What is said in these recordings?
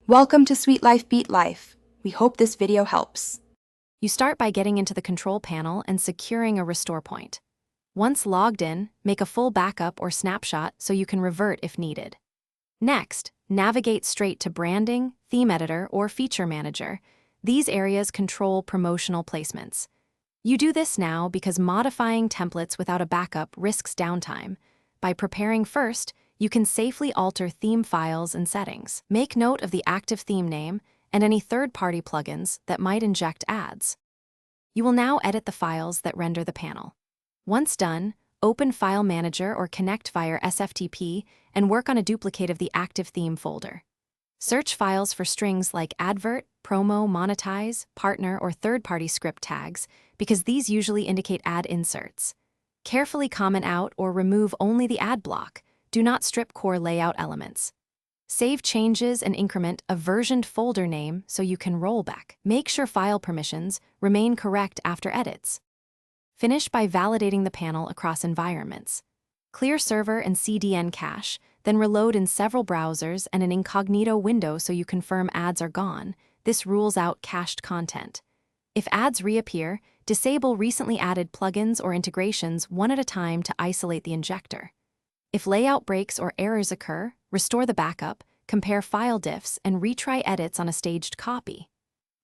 Welcome to Sweet Life Beat Life. We hope this video helps. You start by getting into the control panel and securing a restore point. Once logged in, make a full backup or snapshot so you can revert if needed. Next, navigate straight to Branding, Theme Editor, or Feature Manager. These areas control promotional placements. You do this now because modifying templates without a backup risks downtime. By preparing first, you can safely alter theme files and settings. Make note of the active theme name and any third-party plugins that might inject ads. You will now edit the files that render the panel. Once done, open File Manager or connect via SFTP and work on a duplicate of the active theme folder. Search files for strings like advert, promo, monetize, partner, or third-party script tags because these usually indicate ad inserts. Carefully comment out or remove only the ad block. Do not strip core layout elements. Save changes and increment a versioned folder name so you can roll back. Make sure file permissions remain correct after edits. Finish by validating the panel across environments. Clear server and CDN cache, then reload in several browsers and an incognito window so you confirm ads are gone. This rules out cached content. If ads reappear, disable recently added plugins or integrations one at a time to isolate the injector. If layout breaks or errors occur, restore the backup, compare file diffs, and retry edits on a staged copy.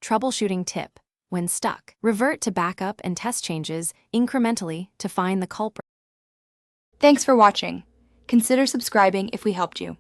Troubleshooting tip: when stuck, revert to backup and test changes incrementally to find the culprit. Thanks for watching. Consider subscribing if we helped you.